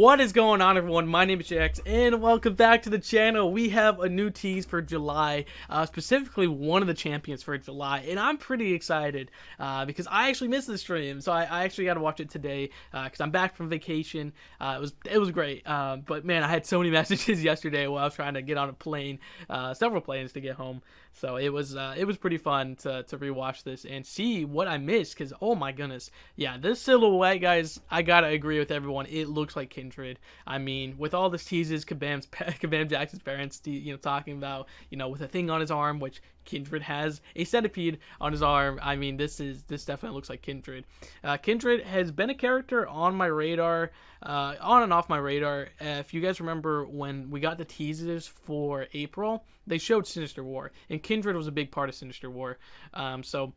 What is going on, everyone? My name is JX, and welcome back to the channel. We have a new tease for July, specifically one of the champions for July, and I'm pretty excited because I actually missed the stream, so I actually got to watch it today because I'm back from vacation. It was great, but man, I had so many messages yesterday while I was trying to get on a plane, several planes to get home. So it was pretty fun to rewatch this and see what I missed because oh my goodness, yeah, this silhouette, guys, I gotta agree with everyone. It looks like Kindred. I mean, with all this teases, Kabam Jackson's parents, talking about, with a thing on his arm, which Kindred has a centipede on his arm. I mean, this definitely looks like Kindred. Kindred has been a character on my radar, on and off my radar. If you guys remember when we got the teasers for April, they showed Sinister War, and Kindred was a big part of Sinister War. So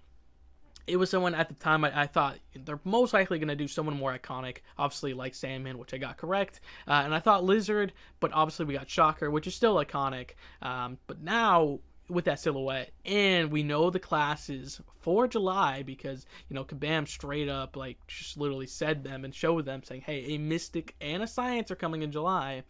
it was someone at the time I thought they're most likely going to do someone more iconic, obviously like Sandman, which I got correct. And I thought Lizard, but obviously we got Shocker, which is still iconic. But now with that silhouette, and we know the classes for July because, Kabam straight up like just literally said them and showed them saying, hey, a Mystic and a Science are coming in July.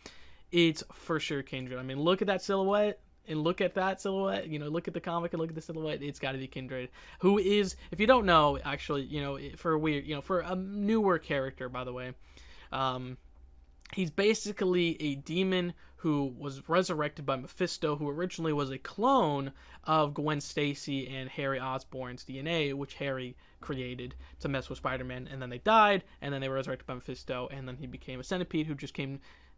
It's for sure Kindred. I mean, look at that silhouette. And look at that silhouette, look at the comic and look at the silhouette. It's got to be Kindred, who is, if you don't know, actually, for a newer character, by the way, he's basically a demon who was resurrected by Mephisto, who originally was a clone of Gwen Stacy and Harry Osborn's DNA, which Harry created to mess with Spider-Man, and then they died, and then they were resurrected by Mephisto, and then he became a centipede who just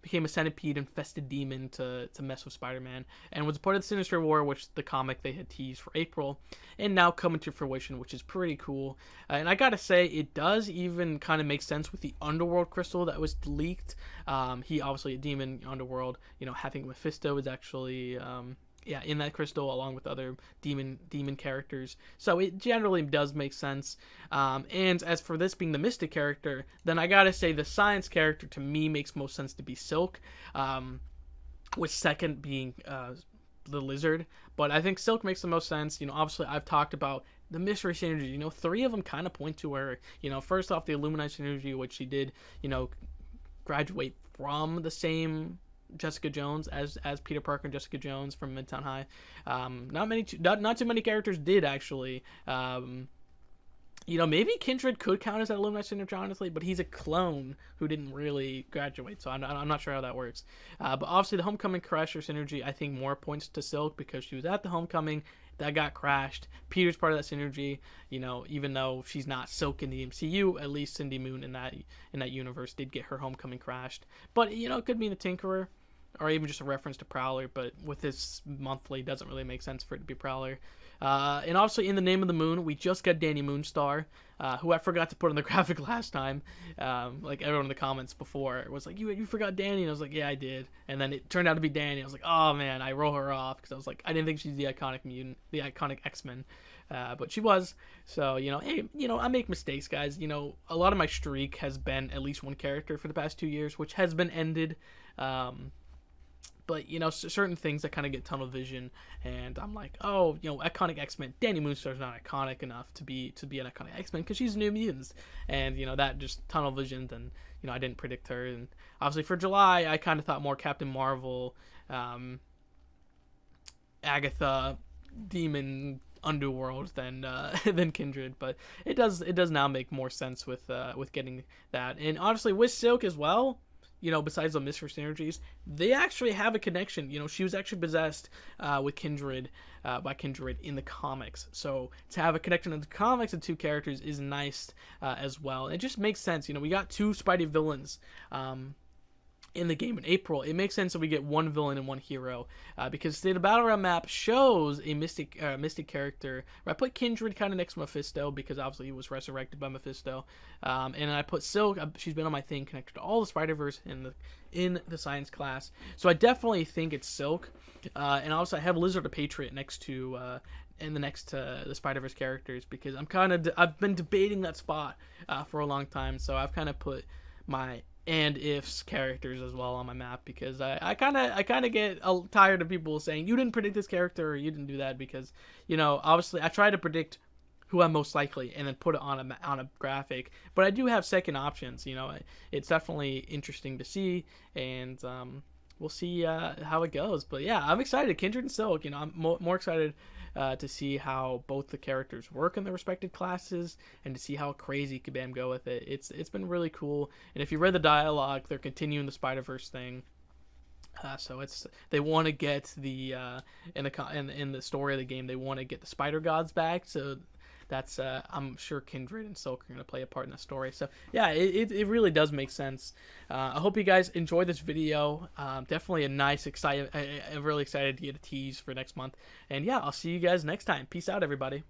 became a centipede-infested demon to mess with Spider-Man, and was part of the Sinister War, which the comic they had teased for April, and now coming to fruition, which is pretty cool. And I gotta say, it does even kind of make sense with the Underworld crystal that was leaked. He obviously a demon Underworld. Having Mephisto is actually in that crystal along with other demon characters, so it generally does make sense. And as for this being the Mystic character, then I gotta say the Science character to me makes most sense to be Silk, with second being the Lizard. But I think Silk makes the most sense. Obviously I've talked about the mystery synergy. Three of them kind of point to where, first off, the Illuminati synergy, which she did, graduate from the same Jessica Jones as Peter Parker and Jessica Jones from Midtown High. Not too many characters did actually. Maybe Kindred could count as that Illuminati synergy, honestly, but he's a clone who didn't really graduate, so I'm not sure how that works. But obviously the Homecoming Crasher synergy, I think more points to Silk because she was at the Homecoming that got crashed. Peter's part of that synergy, even though she's not Silk in the MCU, at least Cindy Moon in that universe did get her Homecoming crashed. But it could mean a Tinkerer, or even just a reference to Prowler, but with this monthly, it doesn't really make sense for it to be Prowler. And obviously, in the Name of the Moon, we just got Danny Moonstar, who I forgot to put on the graphic last time. Like everyone in the comments before was like, you forgot Danny, and I was like, yeah, I did. And then it turned out to be Danny. I was like, oh man, I roll her off because I was like, I didn't think she's the iconic mutant, the iconic X-Men. But she was. So, hey, I make mistakes, guys. A lot of my streak has been at least one character for the past 2 years, which has been ended. But, certain things that kind of get tunnel vision, and I'm like, oh, iconic X-Men. Danny Moonstar's not iconic enough to be an iconic X-Men because she's New Mutants. And, that just tunnel visioned, and, I didn't predict her. And obviously for July, I kind of thought more Captain Marvel, Agatha, Demon, Underworld than Kindred, but it does now make more sense with getting that. And honestly, with Silk as well, besides the mystery synergies, they actually have a connection. She was actually possessed with Kindred, by Kindred in the comics. So to have a connection in the comics of two characters is nice as well. It just makes sense. We got two Spidey villains in the game in April. It makes sense that we get one villain and one hero, because the Battle Realm map shows a mystic character. I put Kindred kind of next to Mephisto because obviously he was resurrected by Mephisto, and I put Silk. She's been on my thing connected to all the Spider-Verse in the Science class, so I definitely think it's Silk. And also I have Lizard the Patriot next to the Spider-Verse characters because I've been debating that spot for a long time, so I've kind of put my and ifs characters as well on my map because I kind of get tired of people saying you didn't predict this character or you didn't do that because obviously I try to predict who I'm most likely, and then put it on a graphic. But I do have second options. It's definitely interesting to see, and we'll see how it goes. But yeah, I'm excited. Kindred and Silk. I'm more excited to see how both the characters work in their respective classes, and to see how crazy Kabam go with it. It's been really cool. And if you read the dialogue, they're continuing the Spider-Verse thing. So they want to get the in the story of the game, they want to get the Spider Gods back. So that's I'm sure Kindred and Silk are going to play a part in the story. So yeah, it really does make sense. I hope you guys enjoyed this video. Definitely a nice, exciting. I'm really excited to get a tease for next month. And yeah, I'll see you guys next time. Peace out, everybody.